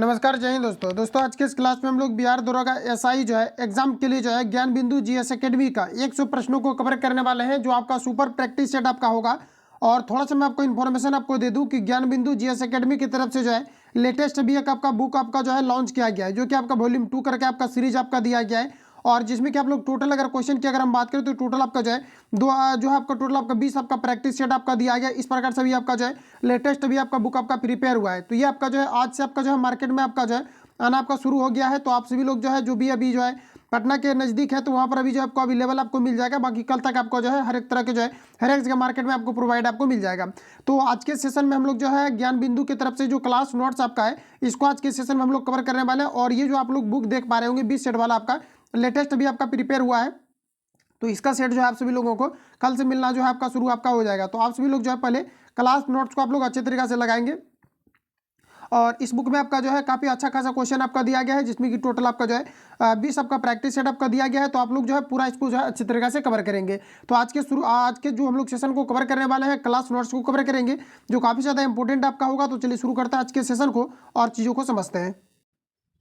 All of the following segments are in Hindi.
नमस्कार, जय हिंद दोस्तों आज के इस क्लास में हम लोग बिहार दरोगा एसआई जो है एग्जाम के लिए जो है ज्ञान बिंदु जीएस एकेडमी का 100 प्रश्नों को कवर करने वाले हैं, जो आपका सुपर प्रैक्टिस सेट आपका होगा। और थोड़ा सा मैं आपको इन्फॉर्मेशन आपको दे दूं कि ज्ञान बिंदु जीएस एकेडमी की तरफ से जो है लेटेस्ट अभी एक आपका बुक आपका जो है लॉन्च किया गया है, जो कि आपका वॉल्यूम 2 करके आपका सीरीज आपका दिया गया है। और जिसमें कि आप लोग टोटल अगर क्वेश्चन की अगर हम बात करें तो टोटल आपका जो है जो है आपका टोटल आपका 20 आपका प्रैक्टिस सेट आपका दिया गया। इस प्रकार से भी आपका जो है लेटेस्ट अभी आपका बुक आपका प्रिपेयर हुआ है। तो ये आपका जो है आज से आपका जो है मार्केट में आपका जो है आना आपका शुरू हो गया है। तो आप सभी लोग जो है जो भी अभी जो है पटना के नज़दीक है तो वहाँ पर अभी जो आपको अवेलेबल आपको मिल जाएगा। बाकी कल तक आपको जो है हर एक तरह के जो है हर एक जगह मार्केट में आपको प्रोवाइड आपको मिल जाएगा। तो आज के सेशन में हम लोग जो है ज्ञान बिंदु की तरफ से जो क्लास नोट्स आपका है इसको आज के सेशन में हम लोग कवर करने वाले हैं। और ये जो आप लोग बुक देख पा रहे होंगे 20 सेट वाला आपका लेटेस्ट अभी आपका प्रिपेयर हुआ है, तो इसका सेट जो है आप सभी लोगों को कल से मिलना जो है आपका शुरू आपका हो जाएगा। तो आप सभी लोग जो है पहले क्लास नोट्स को आप लोग अच्छे तरीके से लगाएंगे। और इस बुक में आपका जो है काफ़ी अच्छा खासा क्वेश्चन आपका दिया गया है, जिसमें कि टोटल आपका जो है 20 आपका प्रैक्टिस सेट आपका दिया गया है। तो आप लोग जो है पूरा इसको जो है अच्छे तरीके से कवर करेंगे। तो आज के जो हम लोग सेशन को कवर करने वाले हैं क्लास नोट्स को कवर करेंगे, जो काफ़ी ज़्यादा इंपॉर्टेंट आपका होगा। तो चलिए शुरू करते हैं आज के सेशन को और चीज़ों को समझते हैं।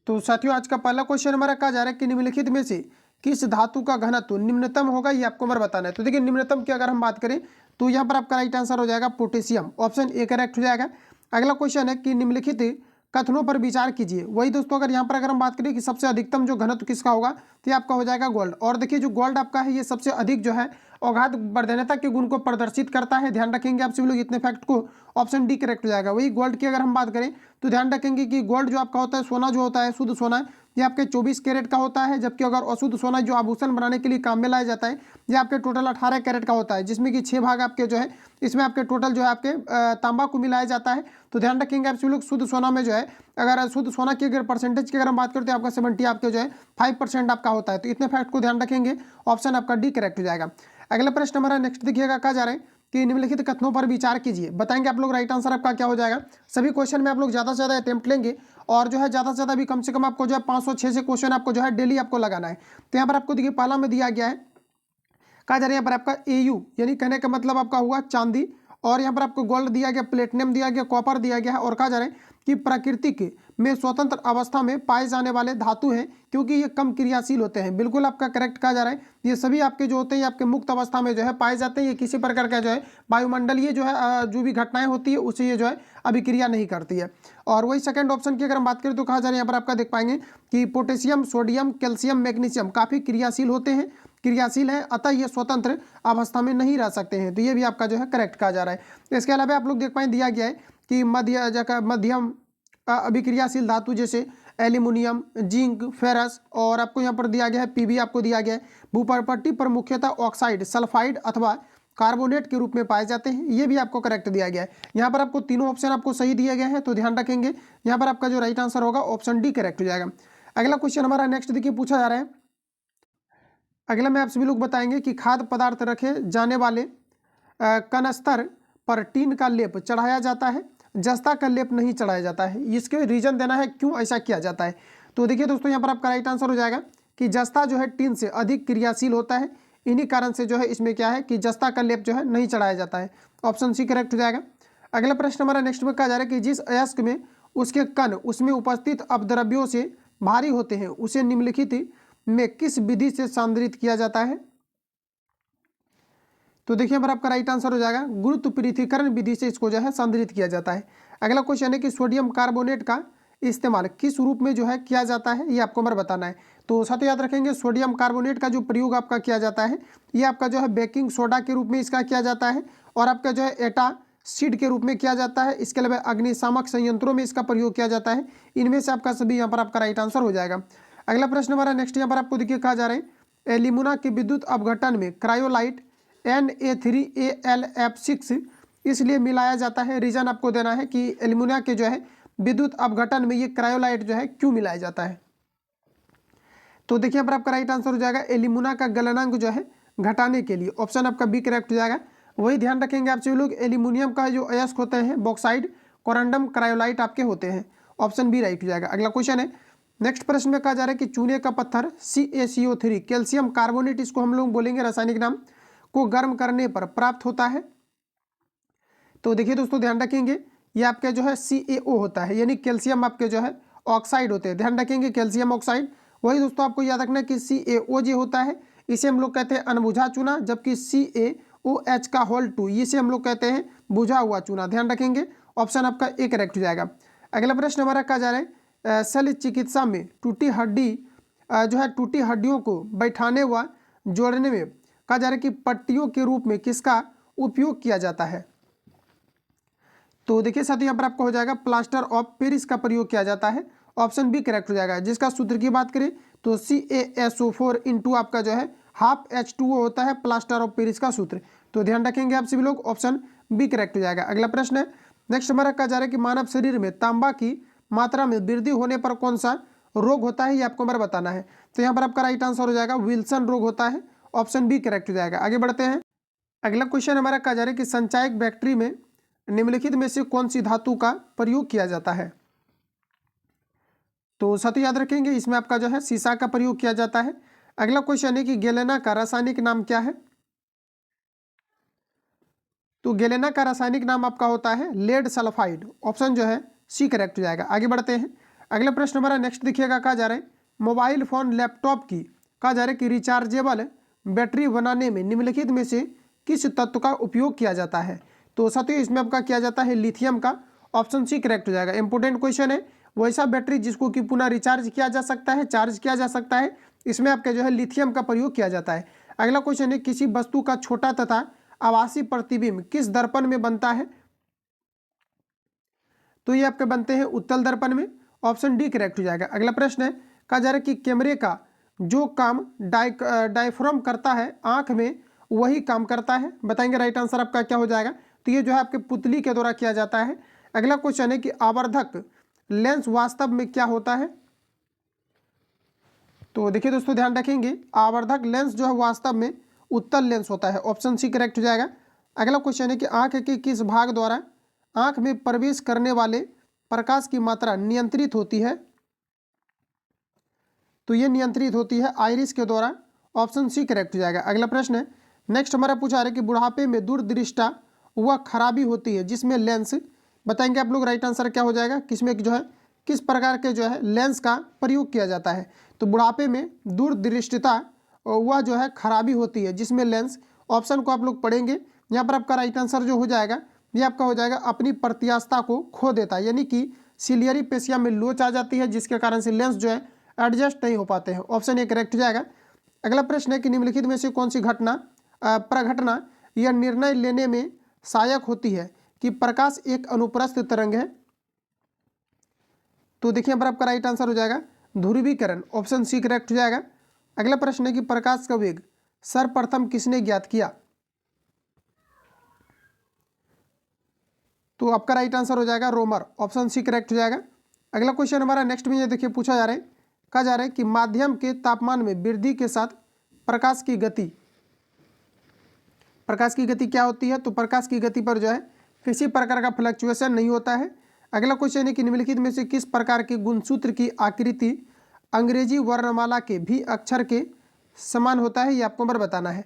तो साथियों आज का पहला क्वेश्चन हमारा कहा जा रहा है कि निम्नलिखित में से किस धातु का घनत्व निम्नतम होगा, ये आपको हमारा बताना है। तो देखिए निम्नतम की अगर हम बात करें तो यहाँ पर आपका राइट आंसर हो जाएगा पोटेशियम, ऑप्शन ए करेक्ट हो जाएगा। अगला क्वेश्चन है कि निम्नलिखित कथनों पर विचार कीजिए। वही दोस्तों अगर यहाँ पर अगर हम बात करें कि सबसे अधिकतम जो घनत्व किसका होगा तो ये आपका हो जाएगा गोल्ड। और देखिए जो गोल्ड आपका है ये सबसे अधिक जो है अगाध वर्धनता के गुण को प्रदर्शित करता है। ध्यान रखेंगे आप सभी लोग इतने फैक्ट को, ऑप्शन डी करेक्ट हो जाएगा। वही गोल्ड की अगर हम बात करें तो ध्यान रखेंगे कि गोल्ड जो आपका होता है सोना जो होता है शुद्ध सोना ये आपके 24 कैरेट का होता है, जबकि अगर अशुद्ध सोना जो आभूषण बनाने के लिए काम में लाया जाता है ये आपके टोटल 18 कैरेट का होता है, जिसमें कि 6 भाग आपके जो है इसमें आपके टोटल जो है आपके तांबा को मिलाया जाता है। तो ध्यान रखेंगे आप सभी लोग शुद्ध सोना में जो है अगर शुद्ध सोना की अगर परसेंटेज की अगर हम बात करते हैं आपका 70 आपके जो है 5% आपका होता है। तो इतने फैक्ट को ध्यान रखेंगे, ऑप्शन आपका डी करेक्ट हो जाएगा। अगला प्रश्न हमारा नेक्स्ट देखिएगा, कहा जा रहा है कि निम्नलिखित कथनों पर विचार कीजिए। बताएंगे आप लोग राइट आंसर आपका क्या हो जाएगा। सभी क्वेश्चन में आप लोग ज़्यादा से ज़्यादा अटेम्प्ट लेंगे और जो है ज़्यादा से ज़्यादा भी कम से कम आपको जो है 506 से क्वेश्चन आपको जो है डेली आपको लगाना है। तो यहाँ पर आपको देखिए पहला में दिया गया है, कहा जा रहा है यहाँ पर आपका एयू यानी कहने का मतलब आपका हुआ चांदी, और यहाँ पर आपको गोल्ड दिया गया, प्लेटिनम दिया गया, कॉपर दिया गया है। और कहा जा रहा है कि प्राकृतिक में स्वतंत्र अवस्था में पाए जाने वाले धातु हैं क्योंकि ये कम क्रियाशील होते हैं। बिल्कुल आपका करेक्ट कहा जा रहा है। ये सभी आपके जो होते हैं आपके मुक्त अवस्था में जो है पाए जाते हैं। ये किसी प्रकार का जो है वायुमंडलीय जो है जो भी घटनाएं होती है उसे ये जो है अभिक्रिया नहीं करती है। और वही सेकंड ऑप्शन की अगर हम बात करें तो कहा जा रहा है यहाँ पर आपका देख पाएंगे कि पोटेशियम, सोडियम, कैल्शियम, मैग्नीशियम काफ़ी क्रियाशील होते हैं, क्रियाशील है, अतः ये स्वतंत्र अवस्था में नहीं रह सकते हैं। तो ये भी आपका जो है करेक्ट कहा जा रहा है। इसके अलावा आप लोग देख पाएंगे दिया गया है कि मध्यम अभिक्रियाशील धातु जैसे एल्यूमिनियम, जिंक, फेरस, और आपको यहाँ पर दिया गया है पीबी आपको दिया गया है। भूपटटी पर मुख्यतः ऑक्साइड, सल्फाइड अथवा कार्बोनेट के रूप में पाए जाते हैं। ये भी आपको करेक्ट दिया गया है। यहाँ पर आपको तीनों ऑप्शन आपको सही दिए गए हैं, तो ध्यान रखेंगे यहाँ पर आपका जो राइट आंसर होगा ऑप्शन डी करेक्ट हो जाएगा। अगला क्वेश्चन हमारा नेक्स्ट देखिए पूछा जा रहा है। अगला में आप सभी लोग बताएंगे कि खाद्य पदार्थ रखे जाने वाले कनस्तर पर टीन का लेप चढ़ाया जाता है, जस्ता का लेप नहीं चढ़ाया जाता है। इसके रीजन देना है क्यों ऐसा किया जाता है। तो देखिए दोस्तों यहाँ पर आपका राइट आंसर हो जाएगा कि जस्ता जो है टीन से अधिक क्रियाशील होता है, इन्हीं कारण से जो है इसमें क्या है कि जस्ता का लेप जो है नहीं चढ़ाया जाता है। ऑप्शन सी करेक्ट हो जाएगा। अगला प्रश्न हमारा नेक्स्ट में कहा जा रहा है कि जिस अयस्क में उसके कण उसमें उपस्थित अपद्रव्यों से भारी होते हैं उसे निम्नलिखित में किस विधि से सांद्रित किया जाता है। तो देखिए यहाँ पर आपका राइट आंसर हो जाएगा गुरुत्व पृथक्करण विधि से इसको जो है सांद्रित किया जाता है। अगला क्वेश्चन है कि सोडियम कार्बोनेट का इस्तेमाल किस रूप में जो है किया जाता है, ये आपको हमारा बताना है। तो साथ ही याद रखेंगे सोडियम कार्बोनेट का जो प्रयोग आपका किया जाता है ये आपका जो है बेकिंग सोडा के रूप में इसका किया जाता है, और आपका जो है एटासीड के रूप में किया जाता है। इसके अलावा अग्निशामक संयंत्रों में इसका प्रयोग किया जाता है। इनमें से आपका सभी यहाँ पर आपका राइट आंसर हो जाएगा। अगला प्रश्न हमारा नेक्स्ट यहाँ पर आपको देखिए कहा जा रहा है एल्यूमिना के विद्युत अपघटन में क्रायोलाइट Na3AlF6 इसलिए मिलाया जाता है। रीजन आपको देना है कि एल्यूमिना के जो है विद्युत अपघटन में ये क्रायोलाइट जो है क्यों मिलाया जाता है। तो देखिए यहाँ पर आपका राइट आंसर हो जाएगा एल्यूमिना का गलनांक जो है घटाने के लिए, ऑप्शन आपका बी करेक्ट हो जाएगा। वही ध्यान रखेंगे आप सभी लोग एल्यूमिनियम का जो अयस्क होते हैं बॉक्साइड, कोरंडम, क्रायोलाइट आपके होते हैं, ऑप्शन बी राइट हो जाएगा। अगला क्वेश्चन है नेक्स्ट प्रश्न में कहा जा रहा है कि चूने का पत्थर CaCO3 कैल्शियम कार्बोनेट, इसको हम लोग बोलेंगे रासायनिक नाम, को गर्म करने पर प्राप्त होता है। तो देखिए दोस्तों ध्यान रखेंगे ये आपका जो है CaO होता है, यानी कैल्शियम आपके जो है ऑक्साइड होते हैं, ध्यान रखेंगे कैल्शियम ऑक्साइड। वही दोस्तों आपको याद रखना कि CaO जो होता है इसे हम लोग कहते हैं अनबुझा चूना, जबकि CaOH का होल 2 इसे हम लोग कहते हैं बुझा हुआ चूना, ध्यान रखेंगे। ऑप्शन आपका ए करेक्ट हो जाएगा। अगला प्रश्न हमारा कहा जा रहा है शल्य चिकित्सा में टूटी हड्डी जो है टूटी हड्डियों को बैठाने व जोड़ने में कहा जा रहा है कि पट्टियों के रूप में किसका उपयोग किया जाता है। तो देखिए साथियों यहाँ पर आपको हो जाएगा प्लास्टर ऑफ पेरिस का प्रयोग किया जाता है, ऑप्शन बी करेक्ट हो जाएगा। जिसका सूत्र की बात करें तो CaSO4 इंटू आपका जो है हाफ H2O होता है प्लास्टर ऑफ पेरिस का सूत्र। तो ध्यान रखेंगे आप सभी लोग, ऑप्शन बी करेक्ट हो जाएगा। अगला प्रश्न है नेक्स्ट हमारा कहा जा रहा है कि मानव शरीर में तांबा की मात्रा में वृद्धि होने पर कौन सा रोग होता है, ये आपको हमारा बताना है। तो यहाँ पर आपका राइट आंसर हो जाएगा विल्सन रोग होता है, ऑप्शन बी करेक्ट हो जाएगा। आगे बढ़ते हैं। अगला क्वेश्चन हमारा कहा जा रहा है कि संचायक बैटरी में निम्नलिखित में से कौन सी धातु का प्रयोग किया जाता है। तो साथियों याद रखेंगे इसमें आपका जो है सीसा का प्रयोग किया जाता है। अगला क्वेश्चन है कि गेलेना का रासायनिक नाम क्या है। तो गेलेना का रासायनिक नाम आपका होता है लेड सल्फाइड, ऑप्शन जो है सी करेक्ट हो जाएगा। आगे बढ़ते हैं। अगला प्रश्न हमारा नेक्स्ट देखिएगा, कहा जा रहा है मोबाइल फोन लैपटॉप की कहा जा रहा है कि रिचार्जेबल बैटरी बनाने में निम्नलिखित में से किस तत्व का उपयोग किया जाता है। तो साथियों इसमें आपका किया जाता है लिथियम का, ऑप्शन सी करेक्ट हो जाएगा। इंपॉर्टेंट क्वेश्चन है, वैसा बैटरी जिसको कि पुनः रिचार्ज किया जा सकता है, चार्ज किया जा सकता है, इसमें आपके जो है लिथियम का प्रयोग किया जाता है। अगला क्वेश्चन है किसी वस्तु का छोटा तथा आभासी प्रतिबिंब किस दर्पण में बनता है। तो ये आपके बनते हैं उत्तल दर्पण में, ऑप्शन डी करेक्ट हो जाएगा। अगला प्रश्न है कहा जा रहा है कि कैमरे का जो काम डायफ्राम करता है आंख में वही काम करता है, बताएंगे राइट आंसर आपका क्या हो जाएगा। तो ये जो है आपके पुतली के द्वारा किया जाता है। अगला क्वेश्चन है कि आवर्धक लेंस वास्तव में क्या होता है। तो देखिए दोस्तों ध्यान रखेंगे आवर्धक लेंस जो है वास्तव में उत्तल लेंस होता है, ऑप्शन सी करेक्ट हो जाएगा। अगला क्वेश्चन है कि आंख के किस भाग द्वारा आंख में प्रवेश करने वाले प्रकाश की मात्रा नियंत्रित होती है। तो ये नियंत्रित होती है आइरिस के द्वारा, ऑप्शन सी करेक्ट हो जाएगा। अगला प्रश्न है नेक्स्ट हमारा पूछा रहा है कि बुढ़ापे में दूरदृष्टा वह खराबी होती है जिसमें लेंस, बताएंगे आप लोग राइट आंसर क्या हो जाएगा, किसमें जो है किस प्रकार के जो है लेंस का प्रयोग किया जाता है। तो बुढ़ापे में दूरदृष्टिता वह जो है खराबी होती है जिसमें लेंस, ऑप्शन को आप लोग पढ़ेंगे। यहाँ पर आपका राइट आंसर जो हो जाएगा ये आपका हो जाएगा अपनी प्रत्यास्थता को खो देता है, यानी कि सिलियरी पेशिया में लोच आ जाती है जिसके कारण से लेंस जो है एडजस्ट नहीं हो पाते हैं, ऑप्शन ए करेक्ट हो जाएगा। अगला प्रश्न है कि निम्नलिखित में से कौन सी घटना प्रघटना यह निर्णय लेने में सहायक होती है कि प्रकाश एक अनुप्रस्थ तरंग है। तो देखिए यहाँ पर आपका राइट आंसर हो जाएगा ध्रुवीकरण, ऑप्शन सी करेक्ट हो जाएगा। अगला प्रश्न है कि प्रकाश का वेग सर्वप्रथम किसने ज्ञात किया। तो आपका राइट आंसर हो जाएगा रोमर, ऑप्शन सी करेक्ट हो जाएगा। अगला क्वेश्चन हमारा नेक्स्ट में ये देखिए पूछा जा रहा है, कहा जा रहा है कि माध्यम के तापमान में वृद्धि के साथ प्रकाश की गति क्या होती है। तो प्रकाश की गति पर जो है किसी प्रकार का फ्लक्चुएशन नहीं होता है। अगला क्वेश्चन है कि निम्नलिखित में से किस प्रकार के गुणसूत्र की आकृति अंग्रेजी वर्णमाला के भी अक्षर के समान होता है, ये आपको पर बताना है।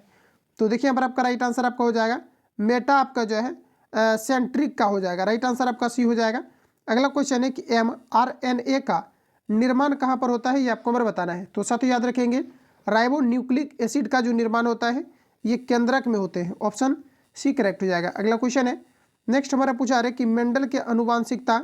तो देखिए यहाँ पर आपका राइट आंसर आपका हो जाएगा मेटा आपका जो है सेंट्रिक का हो जाएगा, राइट आंसर आपका सी हो जाएगा। अगला क्वेश्चन है कि mRNA का निर्माण कहाँ पर होता है, ये आपको हमारा बताना है। तो साथ ही याद रखेंगे राइबो न्यूक्लिक एसिड का जो निर्माण होता है ये केंद्रक में होते हैं, ऑप्शन सी करेक्ट हो जाएगा। अगला क्वेश्चन है नेक्स्ट हमारा पूछा रहे कि मेंडल के आनुवांशिकता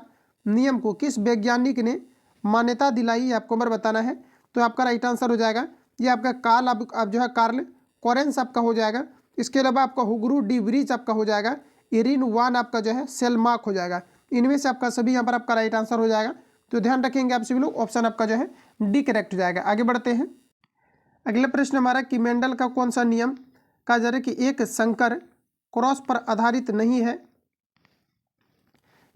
नियम को किस वैज्ञानिक ने मान्यता दिलाई, ये आपको हमारा बताना है। तो आपका राइट आंसर हो जाएगा ये आपका अब जो है कार्ल कोरेंस आपका हो जाएगा। इसके अलावा आपका हुगरू डी व्रीज आपका हो जाएगा, इरिन वान आपका जो है सेलमार्क हो जाएगा। इनमें से आपका सभी यहाँ पर आपका राइट आंसर हो जाएगा। तो ध्यान रखेंगे आप सभी लोग, ऑप्शन आपका जो है डी करेक्ट हो जाएगा। आगे बढ़ते हैं। अगला प्रश्न हमारा कि मेंडल का कौन सा नियम कहा जा रहा है कि एक संकर क्रॉस पर आधारित नहीं है।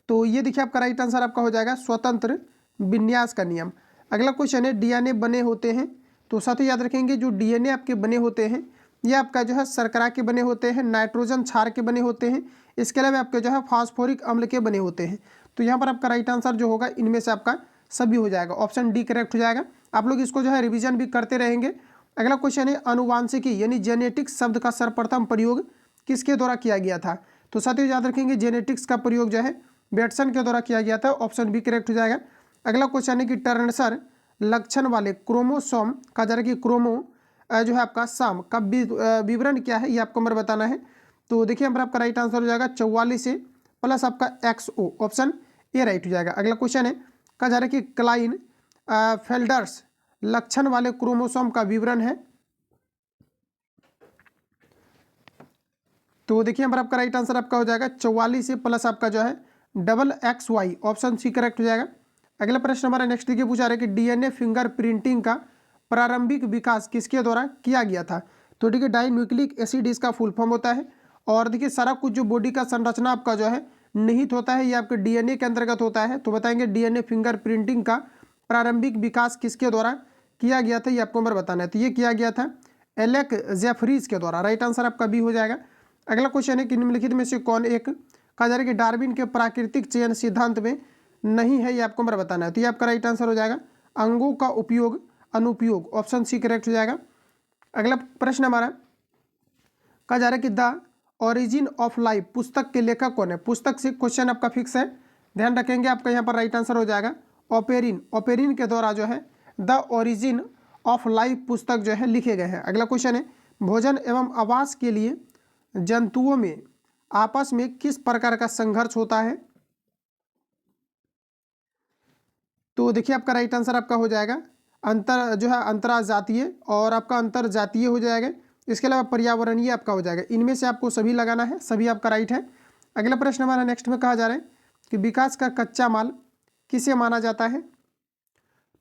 तो ये देखिए आपका राइट आंसर आपका हो जाएगा स्वतंत्र विन्यास का नियम। अगला क्वेश्चन है डीएनए बने होते हैं। तो साथ ही याद रखेंगे जो डीएनए आपके बने होते हैं ये आपका जो है शर्करा के बने होते हैं, नाइट्रोजन क्षार के बने होते हैं, इसके अलावा आपके जो है फास्फोरिक अम्ल के बने होते हैं। तो यहाँ पर आपका राइट आंसर जो होगा इनमें से आपका सभी हो जाएगा, ऑप्शन डी करेक्ट हो जाएगा। आप लोग इसको जो है रिवीजन भी करते रहेंगे। अगला क्वेश्चन है अनुवांशिकी यानी जेनेटिक्स शब्द का सर्वप्रथम प्रयोग किसके द्वारा किया गया था। तो साथ ही याद रखेंगे जेनेटिक्स का प्रयोग जो है बेटसन के द्वारा किया गया था, ऑप्शन बी करेक्ट हो जाएगा। अगला क्वेश्चन है कि टर्नसर लक्षण वाले क्रोमोसोम कहा जा रहा है कि क्रोमो जो है आपका साम का विवरण क्या है, ये आपको हमारे बताना है। तो देखिए यहाँ पर आपका राइट आंसर हो जाएगा 44 से प्लस आपका XO, ऑप्शन ए राइट हो जाएगा। अगला क्वेश्चन है कहा जा रहा है कि क्लाइन फेल्डर्स लक्षण वाले क्रोमोसोम का विवरण है। तो देखिए यहाँ पर आपका राइट आंसर आपका हो जाएगा 44 से प्लस आपका जो है XY, ऑप्शन सी करेक्ट हो जाएगा। अगला प्रश्न हमारा नेक्स्ट देखिए पूछा रहा है कि डीएनए फिंगर प्रिंटिंग का प्रारंभिक विकास किसके द्वारा किया गया था। तो देखिए डाई न्यूक्लिक एसिड इसका फुल फॉर्म होता है। और देखिए सारा कुछ जो बॉडी का संरचना आपका जो है निहित होता है, ये आपके डीएनए के अंतर्गत होता है। तो बताएंगे डीएनए फिंगर प्रिंटिंग का प्रारंभिक विकास किसके द्वारा किया गया था, ये आपको हमारे बताना है। तो ये किया गया था एलेक जेफरीज के द्वारा, राइट आंसर आपका बी हो जाएगा। अगला क्वेश्चन है कि निम्नलिखित में से कौन एक कहा जा रहा है कि डार्विन के प्राकृतिक चयन सिद्धांत में नहीं है, ये आपको हमारा बताना है। तो ये आपका राइट आंसर हो जाएगा अंगों का उपयोग अनुपयोग, ऑप्शन सी करेक्ट हो जाएगा। अगला प्रश्न हमारा कहा जा रहा है कि द ओरिजिन ऑफ लाइफ पुस्तक के लेखक कौन है। पुस्तक से क्वेश्चन आपका फिक्स है, ध्यान रखेंगे। आपका यहाँ पर राइट आंसर हो जाएगा ओपेरिन। ओपेरिन के द्वारा जो है द ओरिजिन ऑफ लाइफ पुस्तक जो है लिखे गए हैं। अगला क्वेश्चन है भोजन एवं आवास के लिए जंतुओं में आपस में किस प्रकार का संघर्ष होता है। तो देखिए आपका राइट आंसर आपका हो जाएगा अंतर जो है अंतरजातीय और आपका अंतर जातीय हो जाएगा। इसके अलावा पर्यावरणीय आपका हो जाएगा। इनमें से आपको सभी लगाना है, सभी आपका राइट है। अगला प्रश्न हमारा नेक्स्ट में कहा जा रहा है कि विकास का कच्चा माल किसे माना जाता है।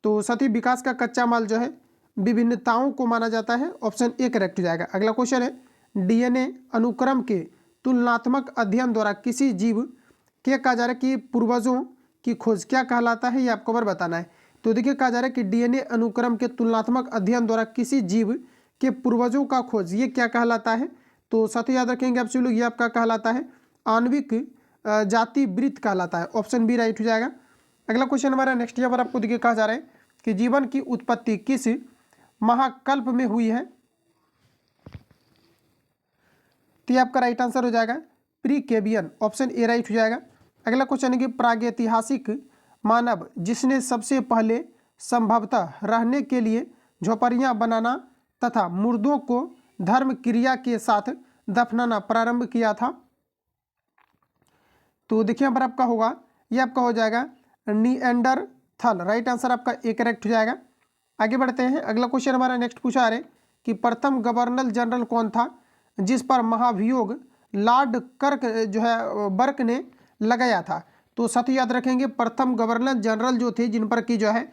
तो साथी विकास का कच्चा माल जो है विभिन्नताओं को माना जाता है, ऑप्शन ए करेक्ट हो जाएगा। अगला क्वेश्चन है डीएनए अनुक्रम के तुलनात्मक अध्ययन द्वारा किसी जीव के कहा जा रहा है कि पूर्वजों की खोज क्या कहलाता है, ये आपको बार बताना है। तो देखिए कहा जा रहा है कि डीएनए अनुक्रम के तुलनात्मक अध्ययन द्वारा किसी जीव के पूर्वजों का खोज ये क्या कहलाता है। तो साथ याद रखेंगे आप सभी लोग, ये आपका कहलाता है आणविक जाति वृत्त कहलाता है, ऑप्शन बी राइट हो जाएगा। अगला क्वेश्चन हमारा नेक्स्ट यहाँ पर आपको देखिए कहा जा रहा है कि जीवन की उत्पत्ति किस महाकल्प में हुई है। तो ये आपका राइट आंसर हो जाएगा प्री कैबियन, ऑप्शन ए राइट हो जाएगा। अगला क्वेश्चन है कि प्रागैतिहासिक मानव जिसने सबसे पहले संभवतः रहने के लिए झोपड़ियां बनाना तथा मुर्दों को धर्म क्रिया के साथ दफनाना प्रारंभ किया था। तो देखिए यहाँ पर आपका होगा ये आपका हो जाएगा निएंडरथल, राइट आंसर आपका ए करेक्ट हो जाएगा। आगे बढ़ते हैं। अगला क्वेश्चन हमारा नेक्स्ट पूछा रहे कि प्रथम गवर्नर जनरल कौन था जिस पर महाभियोग लॉर्ड कर्क जो है बर्क ने लगाया था। तो साथ याद रखेंगे प्रथम गवर्नर जनरल जो थे जिन पर की जो है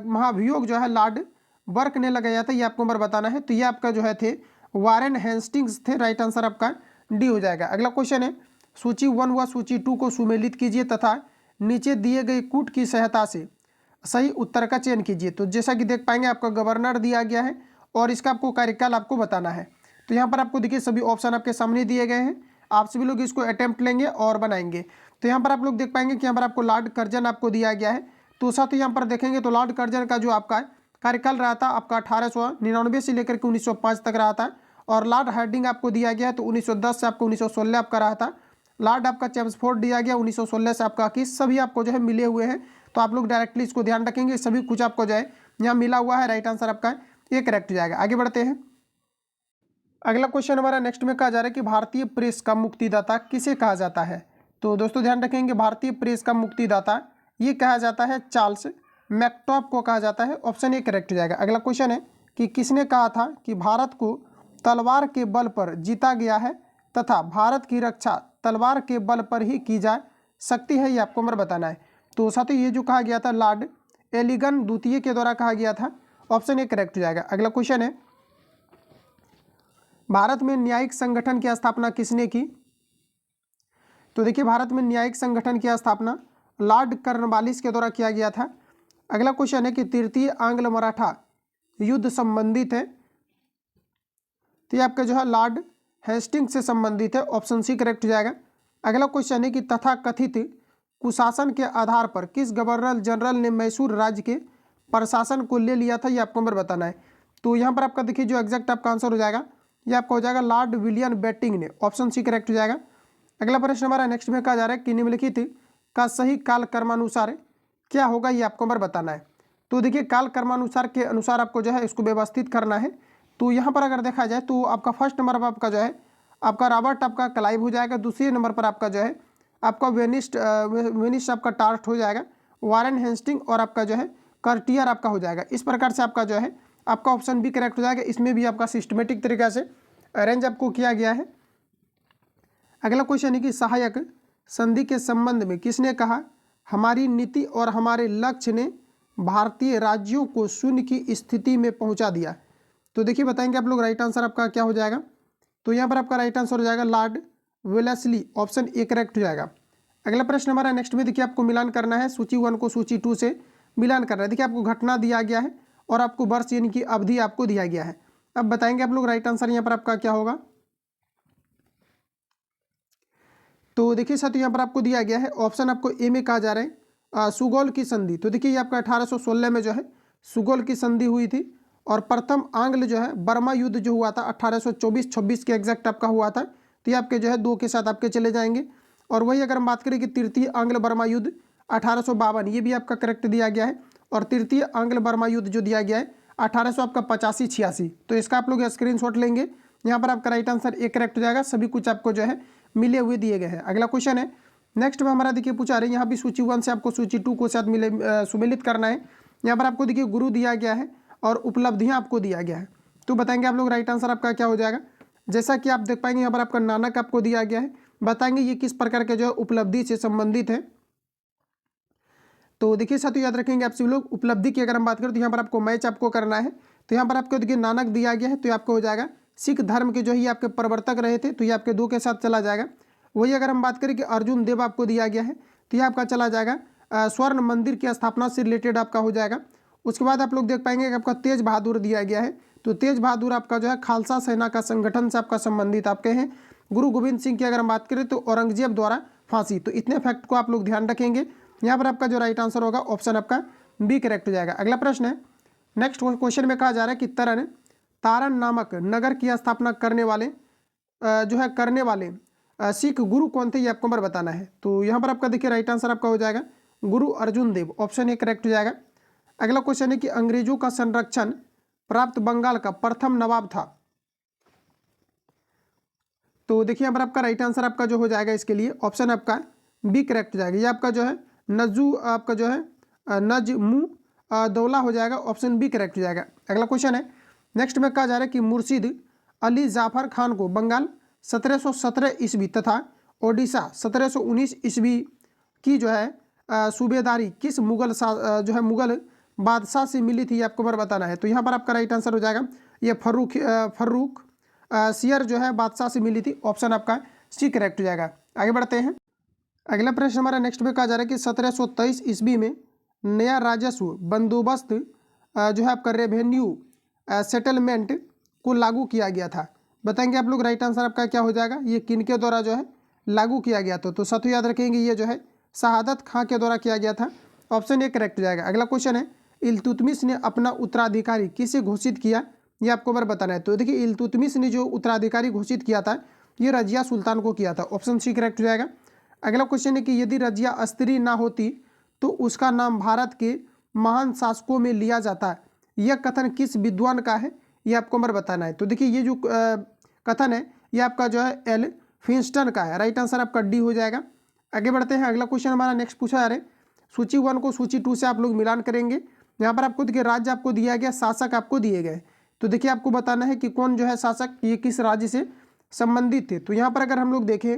महाभियोग जो है लॉर्ड बर्क ने लगाया था, ये आपको नंबर बताना है। तो ये आपका जो है थे वारेन हेस्टिंग्स थे, राइट आंसर आपका डी हो जाएगा। अगला क्वेश्चन है सूची 1 व सूची 2 को सुमेलित कीजिए तथा नीचे दिए गए कूट की सहायता से सही उत्तर का चयन कीजिए। तो जैसा कि देख पाएंगे आपका गवर्नर दिया गया है और इसका आपको कार्यकाल आपको बताना है। तो यहाँ पर आपको देखिए सभी ऑप्शन आपके सामने दिए गए हैं, आप सभी लोग इसको अटेम्प्ट लेंगे और बनाएंगे। तो यहाँ पर आप लोग देख पाएंगे कि यहाँ पर आपको लॉर्ड कर्जन आपको दिया गया है। तो साथ ही यहाँ पर देखेंगे तो लॉर्ड कर्जन का जो आपका कार्यकाल रहा था आपका 1899 से लेकर के 1905 तक रहा था। और लॉर्ड हार्डिंग आपको दिया गया है तो 1910 से आपको 1916 आपका रहा था। लॉर्ड आपका चेम्सफोर्ड दिया गया 1916 से आपका 21, सभी आपको जो है मिले हुए हैं। तो आप लोग डायरेक्टली इसको ध्यान रखेंगे, सभी कुछ आपको जो है यहाँ मिला हुआ है, राइट आंसर आपका ये करेक्ट हो जाएगा। आगे बढ़ते हैं। अगला क्वेश्चन हमारा नेक्स्ट में कहा जा रहा है कि भारतीय प्रेस का मुक्तिदाता किसे कहा जाता है। तो दोस्तों ध्यान रखेंगे भारतीय प्रेस का मुक्तिदाता ये कहा जाता है चार्ल्स मैकटॉप को कहा जाता है, ऑप्शन ए करेक्ट हो जाएगा। अगला क्वेश्चन है कि किसने कहा था कि भारत को तलवार के बल पर जीता गया है तथा भारत की रक्षा तलवार के बल पर ही की जा सकती है, ये आपको हमें बताना है। तो साथियों ये जो कहा गया था लॉर्ड एलिगन द्वितीय के द्वारा कहा गया था, ऑप्शन ए करेक्ट हो जाएगा। अगला क्वेश्चन है भारत में न्यायिक संगठन की स्थापना किसने की। तो देखिए भारत में न्यायिक संगठन की स्थापना लॉर्ड कर्नवालिस के द्वारा किया गया था। अगला क्वेश्चन है कि तृतीय आंग्ल मराठा युद्ध संबंधित है, तो ये आपका जो है लॉर्ड हेस्टिंग से संबंधित है, ऑप्शन सी करेक्ट हो जाएगा। अगला क्वेश्चन है कि तथाकथित कुशासन के आधार पर किस गवर्नर जनरल ने मैसूर राज्य के प्रशासन को ले लिया था, ये आपको नंबर बताना है। तो यहाँ पर आपका देखिए जो एग्जैक्ट आपका आंसर हो जाएगा ये आपका हो जाएगा लॉर्ड विलियम बेटिंग ने, ऑप्शन सी करेक्ट हो जाएगा। अगला प्रश्न हमारा नेक्स्ट में कहा जा रहा है कि निम्नलिखित का सही काल क्रमानुसार क्या होगा ये आपको नंबर बताना है। तो देखिए काल कर्मानुसार के अनुसार आपको जो है इसको व्यवस्थित करना है। तो यहाँ पर अगर देखा जाए तो आपका फर्स्ट नंबर पर आपका जो है आपका रॉबर्ट आपका क्लाइव हो जाएगा। दूसरे नंबर पर आपका जो है आपका वेनिस्ट आपका टार्ट हो जाएगा। वारेन हेस्टिंग और आपका जो है कार्टियर आपका हो जाएगा। इस प्रकार से आपका जो है आपका ऑप्शन बी करेक्ट हो जाएगा। इसमें भी आपका सिस्टमेटिक तरीके से अरेंज आपको किया गया है। अगला क्वेश्चन है कि सहायक संधि के संबंध में किसने कहा, हमारी नीति और हमारे लक्ष्य ने भारतीय राज्यों को शून्य की स्थिति में पहुंचा दिया। तो देखिए बताएंगे आप लोग राइट आंसर आपका क्या हो जाएगा। तो यहाँ पर आपका राइट आंसर हो जाएगा Lord Wellesley, option A correct हो जाएगा। अगला प्रश्न हमारा नेक्स्ट में देखिए आपको मिलान करना है, सूची 1 को सूची 2 से मिलान करना है। देखिए आपको घटना दिया गया है और आपको वर्ष यानी कि अवधि आपको दिया गया है। अब बताएंगे आप लोग राइट आंसर यहाँ पर आपका क्या होगा। तो देखिए साथियों यहाँ पर आपको दिया गया है ऑप्शन आपको ए में कहा जा रहा है सुगौल की संधि। तो देखिए ये आपका 1816 में जो है सुगौल की संधि हुई थी और प्रथम आंग्ल जो है बर्मा युद्ध जो हुआ था 1824-26 के एग्जैक्ट आपका हुआ था। तो ये आपके जो है 2 के साथ आपके चले जाएंगे। और वही अगर हम बात करें कि तृतीय आंग्ल बर्मा युद्ध 1852, ये भी आपका करेक्ट दिया गया है। और तृतीय आंग्ल बर्मा युद्ध जो दिया गया है 1800 आपका 85-86। तो इसका आप लोग स्क्रीनशॉट लेंगे। यहाँ पर आपका राइट आंसर ए करेक्ट हो जाएगा। सभी कुछ आपको जो है मिले हुए दिए गए हैं। अगला क्वेश्चन है नेक्स्ट में हमारा देखिए पूछा रहे यहाँ भी सूची 1 से आपको सूची 2 को साथ सुमेलित करना है। यहाँ पर आपको देखिए गुरु दिया गया है और उपलब्धियाँ आपको दिया गया है। तो बताएंगे आप लोग राइट आंसर आपका क्या हो जाएगा। जैसा कि आप देख पाएंगे यहाँ पर आपका नानक आपको दिया गया है, बताएंगे ये किस प्रकार के जो है उपलब्धि से संबंधित है। तो देखिए साथियों याद रखेंगे आप सभी लोग उपलब्धि की अगर हम बात करें तो यहाँ पर आपको मैच आपको करना है। तो यहाँ पर आपको देखिए नानक दिया गया है तो ये आपको हो जाएगा सिख धर्म के जो है आपके प्रवर्तक रहे थे, तो ये आपके 2 के साथ चला जाएगा। वही अगर हम बात करें कि अर्जुन देव आपको दिया गया है तो ये आपका चला जाएगा स्वर्ण मंदिर की स्थापना से रिलेटेड आपका हो जाएगा। उसके बाद आप लोग देख पाएंगे कि आपका तेज बहादुर दिया गया है। तो तेज बहादुर आपका जो है खालसा सेना का संगठन से आपका संबंधित आपके हैं। गुरु गोविंद सिंह की अगर हम बात करें तो औरंगजेब द्वारा फांसी। तो इतने फैक्ट को आप लोग ध्यान रखेंगे। यहाँ पर आपका जो राइट आंसर होगा ऑप्शन आपका बी करेक्ट हो जाएगा। अगला प्रश्न है नेक्स्ट क्वेश्चन में कहा जा रहा है कि तारण नामक नगर की स्थापना करने वाले सिख गुरु कौन थे, ये आपको नंबर बताना है। तो यहाँ पर आपका देखिए राइट आंसर आपका हो जाएगा गुरु अर्जुन देव, ऑप्शन ए करेक्ट हो जाएगा। अगला क्वेश्चन है कि अंग्रेजों का संरक्षण प्राप्त बंगाल का प्रथम नवाब था। तो देखिए यहाँ पर आपका राइट आंसर आपका जो हो जाएगा इसके लिए ऑप्शन आपका बी करेक्ट हो जाएगा। ये आपका जो है नजू आपका जो है नजमू दौला हो जाएगा, ऑप्शन बी करेक्ट हो जाएगा। अगला क्वेश्चन है नेक्स्ट में कहा जा रहा है कि मुर्शिद अली जाफर खान को बंगाल 1717 ईस्वी तथा ओडिशा 1719 ईस्वी की जो है सूबेदारी किस मुगल बादशाह से मिली थी, आपको बार बताना है। तो यहाँ पर आपका राइट आंसर हो जाएगा ये फर्रुख सियर जो है बादशाह से मिली थे, ऑप्शन आपका सी करेक्ट हो जाएगा। आगे बढ़ते हैं। अगला प्रश्न हमारा नेक्स्ट में कहा जा रहा है कि 1723 ईस्वी में नया राजस्व बंदोबस्त जो है आपका रेवेन्यू सेटलमेंट को लागू किया गया था। बताएंगे आप लोग राइट आंसर आपका क्या हो जाएगा, ये किनके द्वारा जो है लागू किया गया था। तो साथियों याद रखेंगे ये जो है शहादत खां के द्वारा किया गया था, ऑप्शन ए करेक्ट हो जाएगा। अगला क्वेश्चन है इल्तुतमिश ने अपना उत्तराधिकारी किसे घोषित किया, ये आपको बार बताना है। तो देखिए इल्तुतमिश ने जो उत्तराधिकारी घोषित किया था ये रजिया सुल्तान को किया था, ऑप्शन सी करेक्ट हो जाएगा। अगला क्वेश्चन है कि यदि रजिया स्त्री ना होती तो उसका नाम भारत के महान शासकों में लिया जाता, यह कथन किस विद्वान का है, ये आपको बार बताना है। तो देखिए ये जो कथन है ये आपका जो है एल फिंस्टन का है, राइट आंसर आपका डी हो जाएगा। आगे बढ़ते हैं। अगला क्वेश्चन हमारा नेक्स्ट पूछा जा रहा है सूची 1 को सूची 2 से आप लोग मिलान करेंगे। यहाँ पर आपको देखिए राज्य आपको दिया गया, शासक आपको दिए गए। तो देखिए आपको बताना है कि कौन जो है शासक ये किस राज्य से संबंधित थे। तो यहाँ पर अगर हम लोग देखें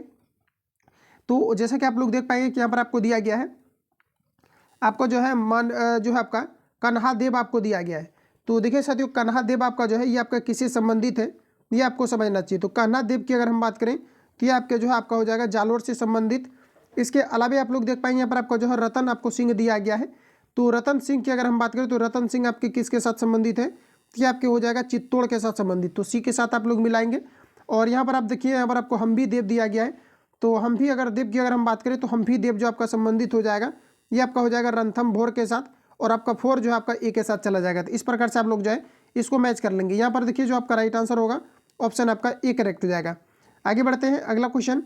तो जैसा कि आप लोग देख पाएंगे कि यहाँ पर आपको दिया गया है आपको जो है जो है आपका कन्हा देव आपको दिया गया है। तो देखिए साथियों कन्हा देव आपका जो है ये आपका किससे संबंधित है ये आपको समझना चाहिए। तो कन्हा देव की अगर हम बात करें तो ये आपके जो है आपका हो जाएगा जालोर से संबंधित। इसके अलावा आप लोग देख पाएंगे यहाँ पर आपको जो है रतन आपको सिंह दिया गया है। तो रतन सिंह की अगर हम बात करें तो रतन सिंह आपके किसके साथ संबंधित है, ये आपके हो जाएगा चित्तौड़ के साथ संबंधित। तो सी के साथ आप लोग मिलाएंगे। और यहाँ पर आप देखिए यहाँ पर आपको हम्भी देव दिया गया है। तो हम्भी अगर देव की अगर हम बात करें तो हम्भी देव जो आपका संबंधित हो जाएगा ये आपका हो जाएगा रणथम भोर के साथ, और आपका फोर जो है आपका ए के साथ चला जाएगा। तो इस प्रकार से आप लोग जो है इसको मैच कर लेंगे। यहाँ पर देखिए जो आपका राइट आंसर होगा ऑप्शन आपका ए करेक्ट हो जाएगा। आगे बढ़ते हैं। अगला क्वेश्चन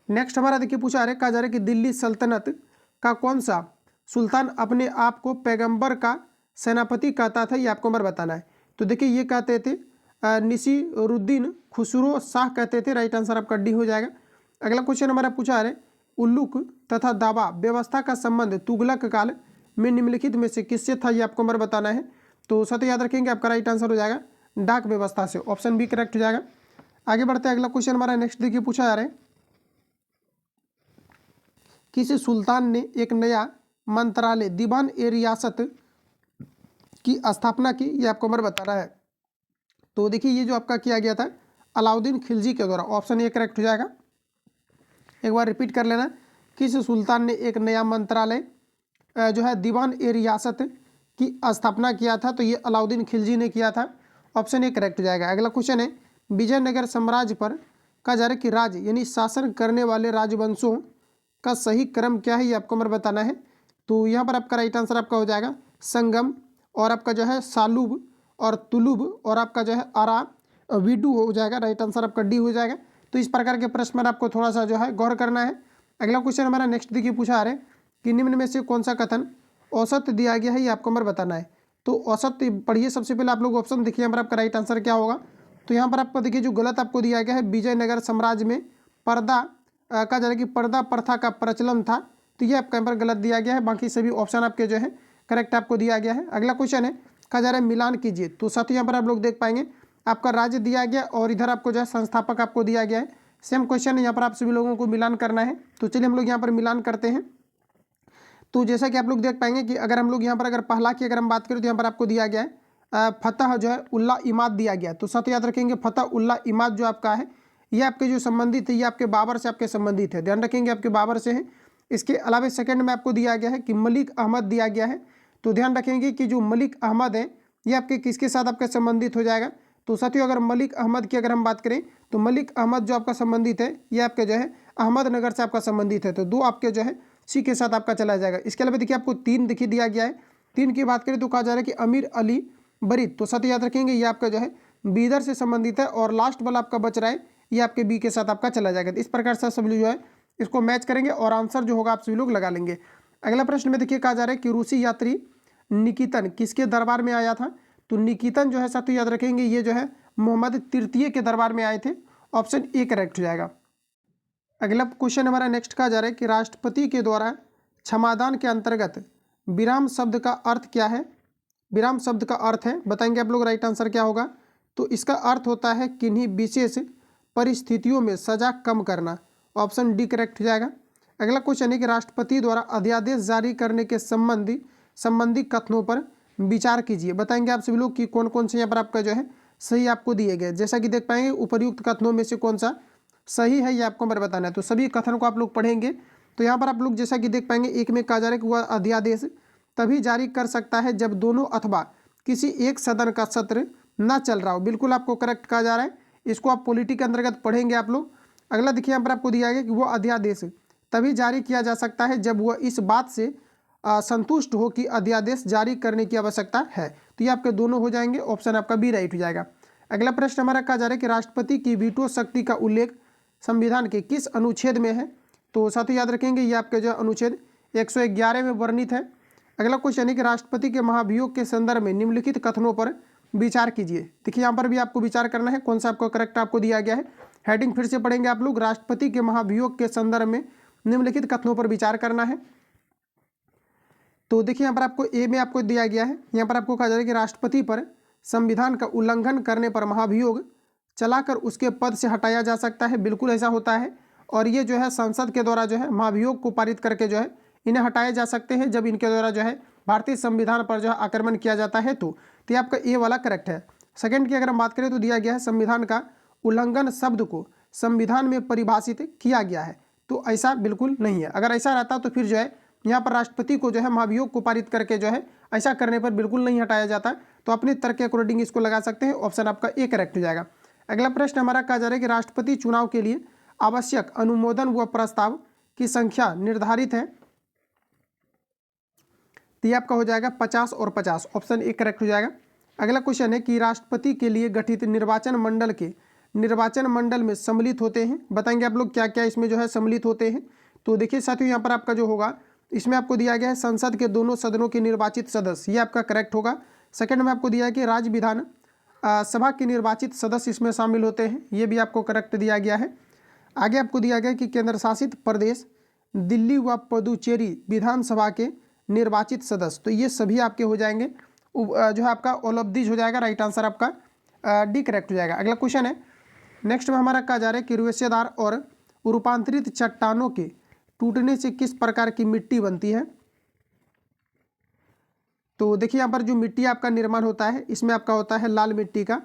नेक्स्ट हमारा देखिए पूछा कहा जा रहा है कि दिल्ली सल्तनत का कौन सा सुल्तान अपने आप को पैगंबर का सेनापति कहता था, ये आपको नंबर बताना है। तो देखिए ये कहते थे नसीरुद्दीन खुसरो शाह कहते थे, राइट आंसर आपका डी हो जाएगा। अगला क्वेश्चन हमारा पूछा है उल्लुक तथा दावा व्यवस्था का संबंध तुगलक काल में निम्नलिखित में से किससे था, ये आपको नंबर बताना है। तो सत्य याद रखेंगे, आपका राइट आंसर हो जाएगा डाक व्यवस्था से, ऑप्शन बी करेक्ट हो जाएगा। आगे बढ़ते हैं, अगला क्वेश्चन हमारा नेक्स्ट देखिए पूछा जा रहा है किस सुल्तान ने एक नया मंत्रालय दीवान ए रियासत की स्थापना की, ये आपको नंबर बताना है। तो देखिए ये जो आपका किया गया था अलाउद्दीन खिलजी के द्वारा, ऑप्शन ए करेक्ट हो जाएगा। एक बार रिपीट कर लेना, किस सुल्तान ने एक नया मंत्रालय जो है दीवान ए रियासत की स्थापना किया था, तो ये अलाउद्दीन खिलजी ने किया था, ऑप्शन ए करेक्ट हो जाएगा। अगला क्वेश्चन है विजयनगर साम्राज्य पर कहा जा रहा है कि राज्य यानी शासन करने वाले राजवंशों का सही क्रम क्या है, ये आपको नंबर बताना है। तो यहाँ पर आपका राइट आंसर आपका हो जाएगा संगम, और आपका जो है सालुब और तुलुब, और आपका जो है आरा विडू हो जाएगा, राइट आंसर आपका डी हो जाएगा। तो इस प्रकार के प्रश्न में आपको थोड़ा सा जो है गौर करना है। अगला क्वेश्चन हमारा नेक्स्ट देखिए पूछा आ रहा है कि निम्न में से कौन सा कथन औसत दिया गया है, ये आपको नंबर बताना है। तो औसत पढ़िए सबसे पहले आप लोग, ऑप्शन देखिए यहाँ पर आपका राइट आंसर क्या होगा। तो यहाँ पर आपको देखिए जो गलत आपको दिया गया है विजयनगर साम्राज्य में पर्दा कहा जा रहा है कि पर्दा प्रथा का प्रचलन था, तो ये आपका यहाँ पर गलत दिया गया है। बाकी सभी ऑप्शन आपके जो है करेक्ट आपको दिया गया है। अगला क्वेश्चन है कहा जा रहा है मिलान कीजिए, तो साथ ही यहाँ पर आप लोग देख पाएंगे आपका राज्य दिया गया और इधर आपको जो है संस्थापक आपको दिया गया है। सेम क्वेश्चन है, यहाँ पर आप सभी लोगों को मिलान करना है। तो चलिए हम लोग यहाँ पर मिलान करते हैं। तो जैसा कि आप लोग देख पाएंगे कि अगर हम लोग यहाँ पर अगर पहला की अगर हम बात करें तो यहाँ पर आपको दिया गया है फतह जो है उल्ला इमाद दिया गया। तो साथ याद रखेंगे फतह उल्ला इमाद जो आपका है ये आपके जो संबंधित है, ये आपके बाबर से आपके संबंधित है, ध्यान रखेंगे आपके बाबर से है। इसके अलावा सेकंड में आपको दिया गया है कि मलिक अहमद दिया गया है। तो ध्यान रखेंगे कि जो मलिक अहमद है ये आपके किसके साथ आपका संबंधित हो जाएगा। तो साथियों अगर मलिक अहमद की अगर हम बात करें तो मलिक अहमद जो आपका संबंधित है ये आपके जो है अहमदनगर से आपका संबंधित है, तो दो आपके जो है सी के साथ आपका चला जाएगा। इसके अलावा देखिए आपको तीन देखिए दिया गया है। तीन की बात करें तो कहा जा रहा है कि अमीर अली बरीद, तो साथ याद रखेंगे ये आपका जो है बीदर से संबंधित है, और लास्ट वाला आपका बच रहा है ये आपके बी के साथ आपका चला जाएगा। तो इस प्रकार से सभी जो है इसको मैच करेंगे और आंसर जो होगा आप सभी लोग लगा लेंगे। अगला प्रश्न में देखिए कहा जा रहा है कि रूसी यात्री निकितन किसके दरबार में आया था। तो निकितन जो है साथियों याद रखेंगे ये जो है मोहम्मद तृतीय के दरबार में आए थे, ऑप्शन ए करेक्ट हो जाएगा। अगला क्वेश्चन हमारा नेक्स्ट कहा जा रहा है कि राष्ट्रपति के द्वारा क्षमादान के अंतर्गत विराम शब्द का अर्थ क्या है। विराम शब्द का अर्थ है, बताएंगे आप लोग राइट आंसर क्या होगा। तो इसका अर्थ होता है किन्हीं विशेष परिस्थितियों में सजा कम करना, ऑप्शन डी करेक्ट हो जाएगा। अगला क्वेश्चन है कि राष्ट्रपति द्वारा अध्यादेश जारी करने के संबंधी कथनों पर विचार कीजिए, बताएंगे आप सभी लोग कि कौन कौन से यहाँ पर आपका जो है सही आपको दिए गए। जैसा कि देख पाएंगे उपर्युक्त कथनों में से कौन सा सही है ये आपको नंबर बताना है। तो सभी कथन को आप लोग पढ़ेंगे तो यहाँ पर आप लोग जैसा कि देख पाएंगे एक में कहा जा रहा है कि वह अध्यादेश तभी जारी कर सकता है जब दोनों अथवा किसी एक सदन का सत्र न चल रहा हो, बिल्कुल आपको करेक्ट कहा जा रहा है। इसको आप पॉलिटी के अंतर्गत पढ़ेंगे आप लोग। अगला देखिए यहाँ पर आपको दिया गया कि वह अध्यादेश तभी जारी किया जा सकता है जब वह इस बात से संतुष्ट हो कि अध्यादेश जारी करने की आवश्यकता है। तो ये आपके दोनों हो जाएंगे, ऑप्शन आपका बी राइट हो जाएगा। अगला प्रश्न हमारा कहा जा रहा है कि राष्ट्रपति की वीटो शक्ति का उल्लेख संविधान के किस अनुच्छेद में है। तो साथियों याद रखेंगे ये आपके जो अनुच्छेद 111 में वर्णित है। अगला क्वेश्चन है कि राष्ट्रपति के महाभियोग के संदर्भ में निम्नलिखित कथनों पर विचार कीजिए। देखिए यहाँ पर भी आपको विचार करना है कौन सा आपको करेक्ट आपको दिया गया है। हेडिंग फिर से पढ़ेंगे आप लोग, राष्ट्रपति के महाभियोग के संदर्भ में निम्नलिखित कथनों पर विचार करना है। तो देखिए यहाँ पर आपको ए में आपको दिया गया है, यहाँ पर आपको कहा जा रहा है कि राष्ट्रपति पर संविधान का उल्लंघन करने पर महाभियोग चलाकर उसके पद से हटाया जा सकता है, बिल्कुल ऐसा होता है। और ये जो है संसद के द्वारा जो है महाभियोग को पारित करके जो है इन्हें हटाए जा सकते हैं जब इनके द्वारा जो है भारतीय संविधान पर जो है आक्रमण किया जाता है। तो ये आपका ए वाला करेक्ट है। सेकंड की अगर हम बात करें तो दिया गया है संविधान का उल्लंघन शब्द को संविधान में परिभाषित किया गया है, तो ऐसा बिल्कुल नहीं है। अगर ऐसा रहता तो फिर जो है यहाँ पर राष्ट्रपति को जो है महाभियोग को पारित करके जो है ऐसा करने पर बिल्कुल नहीं हटाया जाता। तो अपने तर्क के अकॉर्डिंग इसको लगा सकते हैं, ऑप्शन आपका ए करेक्ट हो जाएगा। अगला प्रश्न हमारा कहा जा रहा है कि राष्ट्रपति चुनाव के लिए आवश्यक अनुमोदन व प्रस्ताव की संख्या निर्धारित है। तो ये आपका हो जाएगा 50 और 50, ऑप्शन ए करेक्ट हो जाएगा। अगला क्वेश्चन है कि राष्ट्रपति के लिए गठित निर्वाचन मंडल में सम्मिलित होते हैं, बताएंगे आप लोग क्या क्या इसमें जो है सम्मिलित होते हैं। तो देखिए साथियों यहाँ पर आपका जो होगा इसमें आपको दिया गया है संसद के दोनों सदनों के निर्वाचित सदस्य, ये आपका करेक्ट होगा। सेकंड में आपको दिया है कि राज्य विधान सभा के निर्वाचित सदस्य इसमें शामिल होते हैं, ये भी आपको करेक्ट दिया गया है। आगे आपको दिया गया कि केंद्र शासित प्रदेश दिल्ली व पुदुचेरी विधानसभा के निर्वाचित सदस्य, तो ये सभी आपके हो जाएंगे। जो है आपका ऑल ऑफ दीज हो जाएगा, राइट आंसर आपका डी करेक्ट हो जाएगा। अगला क्वेश्चन है नेक्स्ट में हमारा कहा जा रहा है कि रेशेदार और रूपांतरित चट्टानों के टूटने से किस प्रकार की मिट्टी बनती है। तो देखिए यहाँ पर जो मिट्टी आपका निर्माण होता है इसमें आपका होता है लाल मिट्टी का।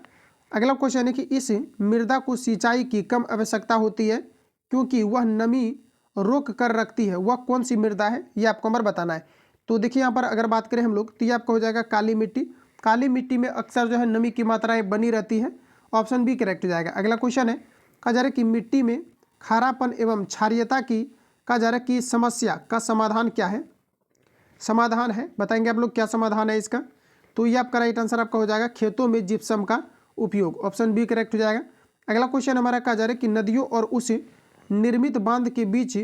अगला क्वेश्चन है कि इस मृदा को सिंचाई की कम आवश्यकता होती है क्योंकि वह नमी रोक कर रखती है, वह कौन सी मृदा है, ये आपको हमारा बताना है। तो देखिए यहाँ पर अगर बात करें हम लोग तो ये आपका हो जाएगा काली मिट्टी। काली मिट्टी में अक्सर जो है नमी की मात्राएं बनी रहती है, ऑप्शन बी करेक्ट हो जाएगा। अगला क्वेश्चन है कहा जा रहा है कि मिट्टी में खारापन एवं क्षारीयता की कहा जा रहा है कि समस्या का समाधान क्या है, समाधान है, बताएंगे आप लोग क्या समाधान है इसका। तो ये आपका राइट आंसर आपका हो जाएगा खेतों में जिप्सम का उपयोग, ऑप्शन बी करेक्ट हो जाएगा। अगला क्वेश्चन हमारा कहा जा रहा है कि नदियों और उस निर्मित बांध के बीच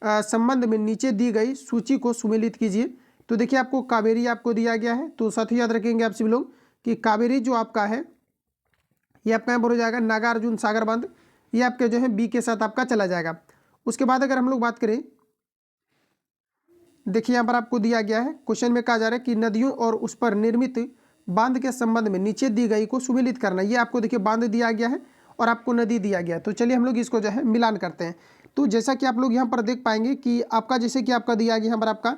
संबंध में नीचे दी गई सूची को सुमेलित कीजिए। तो देखिए आपको कावेरी आपको दिया गया है, तो साथ ही याद रखेंगे आप सभी लोग कि कावेरी जो आपका है ये आपका यहाँ पर हो जाएगा नागार्जुन सागर बांध, ये आपके जो है बी के साथ आपका चला जाएगा। उसके बाद अगर हम लोग बात करें, देखिए यहाँ पर आपको दिया गया है क्वेश्चन में कहा जा रहा है कि नदियों और उस पर निर्मित बांध के संबंध में नीचे दी गई को सुमेलित करना। ये आपको देखिए बांध दिया गया है और आपको नदी दिया गया है, तो चलिए हम लोग इसको जो है मिलान करते हैं। तो जैसा कि आप लोग यहाँ पर देख पाएंगे कि आपका जैसे कि आपका दिया गया यहाँ पर आपका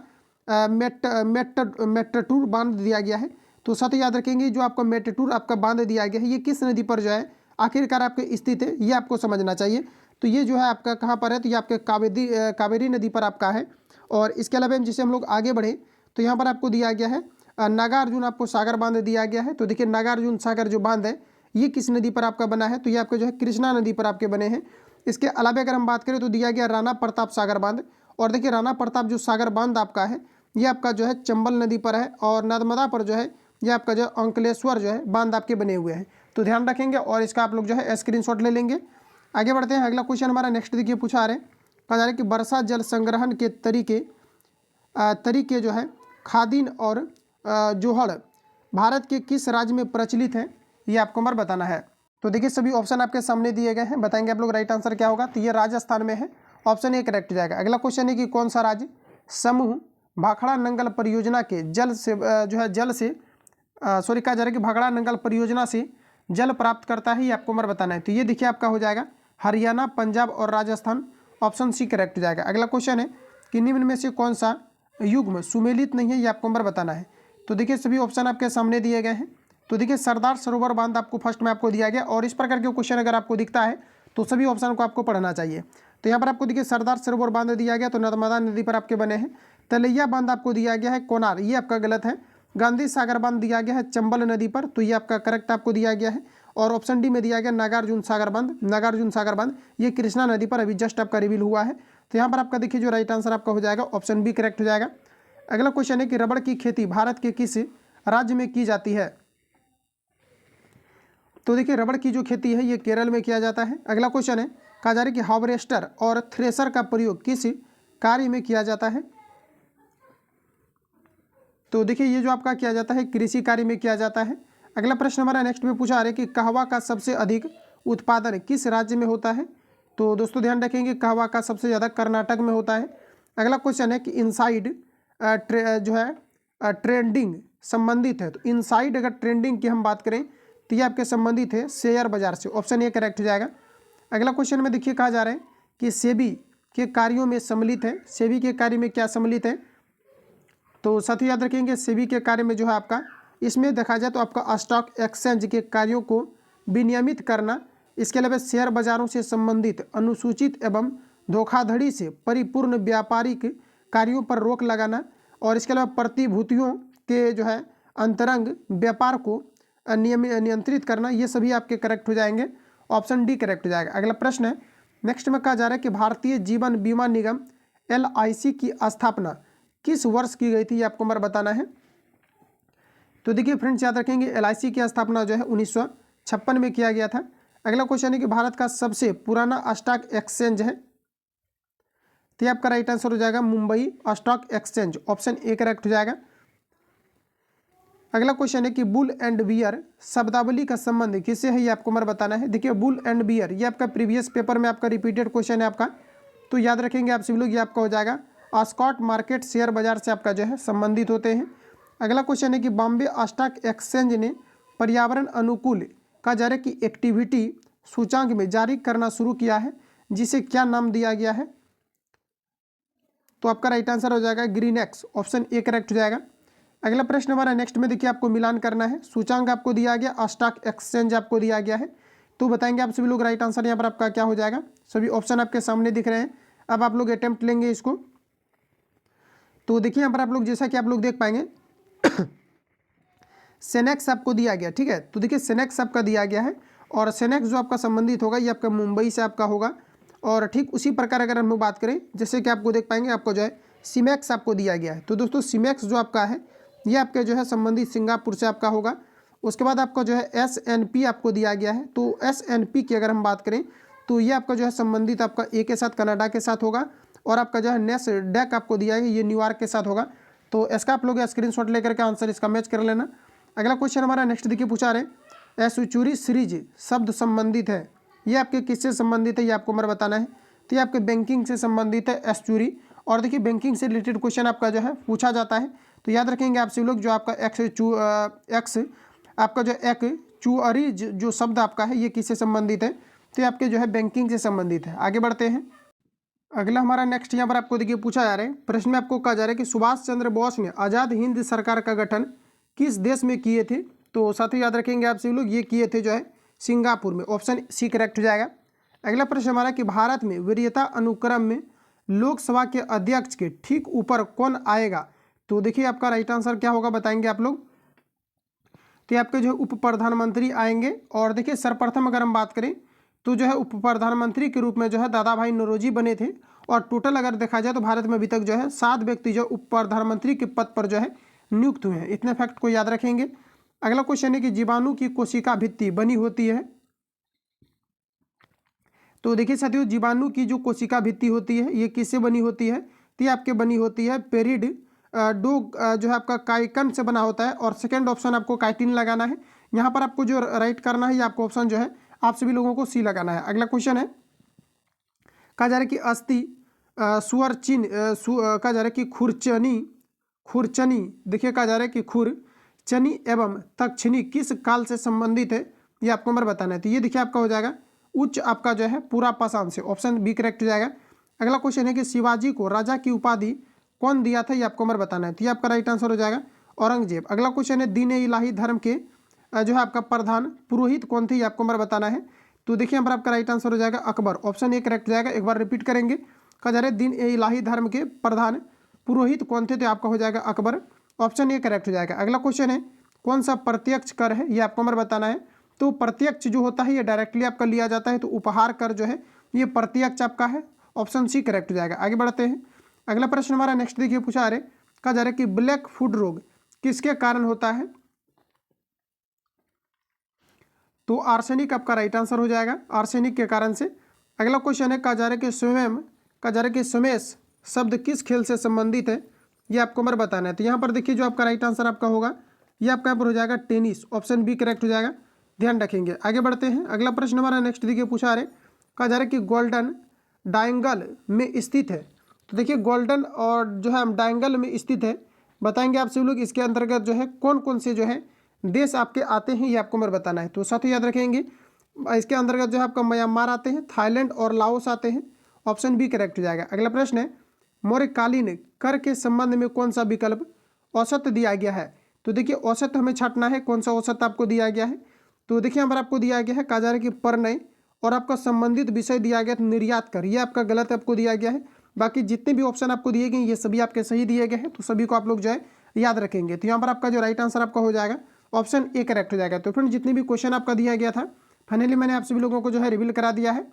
मेट्टूर बांध दिया गया है, तो साथ ही याद रखेंगे जो आपका मेट्टूर आपका बांध दिया गया है ये किस नदी पर जो है आखिरकार आपके स्थित है, ये आपको समझना चाहिए। तो ये जो है आपका कहाँ पर है, तो ये आपके कावेरी नदी पर आपका है। और इसके अलावा जैसे हम लोग आगे बढ़े तो यहाँ पर आपको दिया गया है नागार्जुन आपको सागर बांध दिया गया है। तो देखिए नागार्जुन सागर जो बांध है ये किस नदी पर आपका बना है, तो ये आपका जो है कृष्णा नदी पर आपके बने हैं। इसके अलावा अगर हम बात करें तो दिया गया राणा प्रताप सागर बांध, और देखिए राणा प्रताप जो सागर बांध आपका है ये आपका जो है चंबल नदी पर है, और नर्मदा पर जो है ये आपका जो अंकलेश्वर जो है बांध आपके बने हुए हैं। तो ध्यान रखेंगे और इसका आप लोग जो है स्क्रीनशॉट ले लेंगे। आगे बढ़ते हैं, अगला क्वेश्चन हमारा नेक्स्ट देखिए पूछा रहे कहा जा रहा है कि वर्षा जल संग्रहण के तरीके जो है खादीन और जोहड़ भारत के किस राज्य में प्रचलित है, ये आपको हमारा बताना है। तो देखिए सभी ऑप्शन आपके सामने दिए गए हैं, बताएंगे आप लोग राइट आंसर क्या होगा। तो ये राजस्थान में है, ऑप्शन ए करेक्ट हो जाएगा। अगला क्वेश्चन है कि कौन सा राज्य समूह भाखड़ा नंगल परियोजना के जल से जो है जल से सॉरी कहा जा रहा है कि भाखड़ा नंगल परियोजना से जल प्राप्त करता है, ये आपको हमारा बताना है। तो ये देखिए आपका हो जाएगा हरियाणा, पंजाब और राजस्थान, ऑप्शन सी करेक्ट हो जाएगा। अगला क्वेश्चन है कि निम्न में से कौन सा युग्म सुमेलित नहीं है, ये आपको हमारा बताना है। तो देखिए सभी ऑप्शन आपके सामने दिए गए हैं। तो देखिए सरदार सरोवर बांध आपको फर्स्ट में आपको दिया गया, और इस प्रकार के क्वेश्चन अगर आपको दिखता है तो सभी ऑप्शन को आपको पढ़ना चाहिए। तो यहाँ पर आपको देखिए सरदार सरोवर बांध दिया गया, तो नर्मदा नदी पर आपके बने हैं। तलैया बांध आपको दिया गया है कोनार, ये आपका गलत है। गांधी सागर बांध दिया गया है चंबल नदी पर, तो ये आपका करेक्ट आपको दिया गया है। और ऑप्शन डी में दिया गया नागार्जुन सागर बांध ये कृष्णा नदी पर अभी जस्ट आपका रिवील हुआ है। तो यहाँ पर आपका देखिए जो राइट आंसर आपका हो जाएगा ऑप्शन बी करेक्ट हो जाएगा। अगला क्वेश्चन है कि रबड़ की खेती भारत के किस राज्य में की जाती है। तो देखिए रबड़ की जो खेती है ये केरल में किया जाता है। अगला क्वेश्चन है कहा जा रहा है कि हार्वेस्टर और थ्रेसर का प्रयोग किस कार्य में किया जाता है। तो देखिए ये जो आपका किया जाता है कृषि कार्य में किया जाता है। अगला प्रश्न हमारा नेक्स्ट में पूछा रहा है कि कहवा का सबसे अधिक उत्पादन किस राज्य में होता है। तो दोस्तों ध्यान रखेंगे कहवा का सबसे ज़्यादा कर्नाटक में होता है। अगला क्वेश्चन है कि इनसाइड जो है ट्रेंडिंग संबंधित है। तो इनसाइड अगर ट्रेंडिंग की हम बात करें तो ये आपके संबंधित है शेयर बाजार से, ऑप्शन ए करेक्ट हो जाएगा। अगला क्वेश्चन में देखिए कहा जा रहा है कि सेबी के कार्यों में सम्मिलित है, सेबी के कार्य में क्या सम्मिलित है। तो साथ ही याद रखेंगे सेबी के कार्य में जो है आपका इसमें देखा जाए तो आपका स्टॉक एक्सचेंज के कार्यों को विनियमित करना, इसके अलावा शेयर बाजारों से संबंधित अनुसूचित एवं धोखाधड़ी से परिपूर्ण व्यापारिक कार्यों पर रोक लगाना, और इसके अलावा प्रतिभूतियों के जो है अंतरंग व्यापार को नियंत्रित करना, ये सभी आपके करेक्ट हो जाएंगे, ऑप्शन डी करेक्ट हो जाएगा। अगला प्रश्न है नेक्स्ट में कहा जा रहा है कि भारतीय जीवन बीमा निगम LIC की स्थापना किस वर्ष की गई थी, ये आपको हमारा बताना है। तो देखिए फ्रेंड्स याद रखेंगे LIC की स्थापना जो है 1956 में किया गया था। अगला क्वेश्चन है कि भारत का सबसे पुराना स्टॉक एक्सचेंज है। तो ये आपका राइट आंसर हो जाएगा Mumbai stock exchange, option A correct हो जाएगा। अगला क्वेश्चन है कि बुल एंड बियर शब्दावली का संबंध किससे है, ये आपको मैं बताना है। देखिए बुल एंड बियर ये आपका प्रीवियस पेपर में आपका रिपीटेड क्वेश्चन है आपका, तो याद रखेंगे आप सभी लोग, ये आपका हो जाएगा स्टॉक मार्केट शेयर बाजार से आपका जो है संबंधित होते हैं। अगला क्वेश्चन है कि बॉम्बे स्टॉक एक्सचेंज ने पर्यावरण अनुकूल का जारी की एक्टिविटी सूचांक में जारी करना शुरू किया है, जिसे क्या नाम दिया गया है, तो आपका राइट आंसर हो जाएगा green x, option A correct हो जाएगा। अगला प्रश्न हमारा नेक्स्ट में देखिए आपको मिलान करना है, सूचांक आपको दिया गया, स्टॉक एक्सचेंज आपको दिया गया है, तो बताएंगे आप सभी लोग राइट आंसर यहाँ पर आपका क्या हो जाएगा। सभी ऑप्शन आपके सामने दिख रहे हैं, अब आप लोग अटेम्प्ट लेंगे इसको। तो देखिए यहाँ पर आप लोग जैसा कि आप लोग देख पाएंगे सेनेक्स आपको दिया गया, ठीक है। तो देखिए सेनेक्स आपका दिया गया है और सेनेक्स जो आपका संबंधित होगा ये आपका मुंबई से आपका होगा। और ठीक उसी प्रकार अगर हम लोग बात करें, जैसे कि आपको देख पाएंगे आपको जो है सीमैक्स आपको दिया गया है। तो दोस्तों सीमैक्स जो आपका है ये आपके जो है संबंधित सिंगापुर से आपका होगा। उसके बाद आपका जो है SNP आपको दिया गया है। तो SNP की अगर हम बात करें तो ये आपका जो है संबंधित आपका ए के साथ कनाडा के साथ होगा, और आपका जो है नेस्डैक आपको दिया है ये न्यूयॉर्क के साथ होगा। तो इसका आप लोग स्क्रीनशॉट लेकर के आंसर इसका मैच कर लेना। अगला क्वेश्चन हमारा नेक्स्ट देखिए पूछा रहे एस्चुरी सीरीज शब्द संबंधित है, ये आपके किससे संबंधित है, ये आपको मेरा बताना है। तो ये आपके बैंकिंग से संबंधित है एस्चुरी, और देखिए बैंकिंग से रिलेटेड क्वेश्चन आपका जो है पूछा जाता है। तो याद रखेंगे आप सभी लोग जो आपका एक्स आपका जो एक्चुअरी जो शब्द आपका है ये किससे संबंधित है, तो ये आपके जो है बैंकिंग से संबंधित है। आगे बढ़ते हैं। अगला हमारा नेक्स्ट यहाँ पर आपको देखिए पूछा जा रहा है, प्रश्न में आपको कहा जा रहा है कि सुभाष चंद्र बोस ने आज़ाद हिंद सरकार का गठन किस देश में किए थे, तो साथ ही याद रखेंगे आप सभी लोग ये किए थे जो है सिंगापुर में, ऑप्शन सी करेक्ट हो जाएगा। अगला प्रश्न हमारा कि भारत में वरीयता अनुक्रम में लोकसभा के अध्यक्ष के ठीक ऊपर कौन आएगा, तो देखिए आपका राइट आंसर क्या होगा बताएंगे आप लोग। तो ये आपके जो उप प्रधानमंत्री आएंगे, और देखिए सर्वप्रथम अगर हम बात करें तो जो है उप प्रधानमंत्री के रूप में जो है दादा भाई नौरोजी बने थे, और टोटल अगर देखा जाए तो भारत में अभी तक जो है 7 व्यक्ति जो उप प्रधानमंत्री के पद पर जो है नियुक्त हुए हैं। इतने फैक्ट को याद रखेंगे। अगला क्वेश्चन है कि जीवाणु की कोशिका भित्ति बनी होती है, तो देखिए साथियों जीवाणु की जो कोशिका भित्ति होती है ये किससे बनी होती है, तो ये आपके बनी होती है पेरिड जो है आपका काइकन से बना होता है, और सेकेंड ऑप्शन आपको काइटिन लगाना है। यहाँ पर आपको जो राइट करना है ये आपको ऑप्शन जो है आप सभी लोगों को सी लगाना है। अगला क्वेश्चन है कहा जा रहा है कि अस्थि सुअरचिन कहा जा रहा है कि खुरचनी देखिए कहा जा रहा है कि खुरचनी एवं तक्षनी किस काल से संबंधित है, ये आपको मैं बताना है। तो ये देखिए आपका हो जाएगा उच्च आपका जो है पूरा पाषाण से, ऑप्शन बी करेक्ट हो जाएगा। अगला क्वेश्चन है कि शिवाजी को राजा की उपाधि कौन दिया था, ये आपको मैं बताना है। तो ये आपका राइट आंसर हो जाएगा औरंगजेब। अगला क्वेश्चन है दीन इलाही धर्म के जो है आपका प्रधान पुरोहित कौन थे, ये आपको मैं बताना है। तो देखिए यहाँ पर आपका राइट आंसर हो जाएगा अकबर, ऑप्शन ए करेक्ट हो जाएगा। एक बार रिपीट करेंगे, कहा जा रहा है दीन इलाही धर्म के प्रधान पुरोहित कौन थे, तो आपका हो जाएगा अकबर, ऑप्शन ए करेक्ट हो जाएगा। अगला क्वेश्चन है कौन सा प्रत्यक्ष कर है, ये आपको मैं बताना है। तो प्रत्यक्ष जो होता है ये डायरेक्टली आपका लिया जाता है, तो उपहार कर जो है ये प्रत्यक्ष आपका है, ऑप्शन सी करेक्ट हो जाएगा। आगे बढ़ते हैं। अगला प्रश्न हमारा नेक्स्ट देखिए पूछा आ रहे कहा जा रहा है कि ब्लैक फुट रोग किसके कारण होता है, तो आर्सेनिक आपका राइट आंसर हो जाएगा, आर्सेनिक के कारण से। अगला क्वेश्चन है कहा जा रहा है कि स्वेश शब्द किस खेल से संबंधित है, ये आपको मैं बताना है। तो यहाँ पर देखिए जो आपका राइट आंसर आपका होगा ये आपका यहाँ पर हो जाएगा टेनिस, ऑप्शन बी करेक्ट हो जाएगा, ध्यान रखेंगे। आगे बढ़ते हैं। अगला प्रश्न हमारा नेक्स्ट देखिए पूछा रहे कहा जा रहा है कि गोल्डन डायंगल में स्थित है, तो देखिए गोल्डन और जो है डायंगल में स्थित है, बताएंगे आप सभी लोग इसके अंतर्गत जो है कौन कौन से जो है देश आपके आते हैं, ये आपको मैं बताना है। तो साथ ही याद रखेंगे इसके अंतर्गत जो है आपका म्यांमार आते हैं, थाईलैंड और लाओस आते हैं, ऑप्शन बी करेक्ट हो जाएगा। अगला प्रश्न है मौर्यकालीन कर के संबंध में कौन सा विकल्प औसत दिया गया है, तो देखिए औसत हमें छांटना है, कौन सा औसत आपको दिया गया है। तो देखिए यहाँ पर आपको दिया गया है कहा जा रहा है कि परनय, और आपका संबंधित विषय दिया गया निर्यात कर, ये आपका गलत आपको दिया गया है। बाकी जितने भी ऑप्शन आपको दिए गए ये सभी आपके सही दिए गए हैं, तो सभी को आप लोग जो है याद रखेंगे। तो यहाँ पर आपका जो राइट आंसर आपका हो जाएगा ऑप्शन ए करेक्ट हो जाएगा। तो फ्रेंड जितने भी क्वेश्चन आपका दिया गया था फाइनली मैंने आप सभी लोगों को जो है रिवील करा दिया है,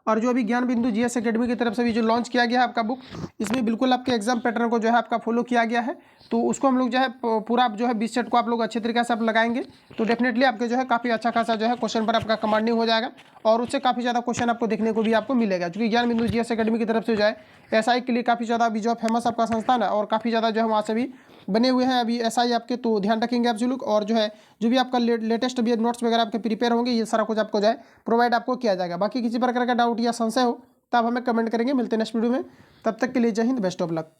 और जो अभी ज्ञान बिंदु जीएस एकेडमी की तरफ से भी जो लॉन्च किया गया है आपका बुक, इसमें बिल्कुल आपके एग्जाम पैटर्न को जो है आपका फॉलो किया गया है। तो उसको हम लोग जो है पूरा जो है 20 सेट को आप लोग अच्छे तरीके से आप लगाएंगे तो डेफिनेटली आपके जो है काफ़ी अच्छा खासा जो है क्वेश्चन पर आपका कमांडिंग हो जाएगा, और उससे काफ़ी ज़्यादा क्वेश्चन आपको देखने को भी आपको मिलेगा, क्योंकि ज्ञान बिंदु जीएस एकेडमी की तरफ से जो है एसआई के लिए काफ़ी ज़्यादा अभी जो है फेमस आपका संस्थान है और काफ़ी ज़्यादा जो है वहाँ से भी बने हुए हैं अभी एसआई आपके, तो ध्यान रखेंगे आप लोग। और जो है जो भी आपका लेटेस्ट भी नोट्स वगैरह आपके प्रिपेयर होंगे, ये सारा कुछ आपको जो है प्रोवाइड आपको किया जाएगा। बाकी किसी प्रकार का डाउट या संशय हो तो आप हमें कमेंट करेंगे। मिलते हैं नेक्स्ट वीडियो में, तब तक के लिए जय हिंद, बेस्ट ऑफ लक।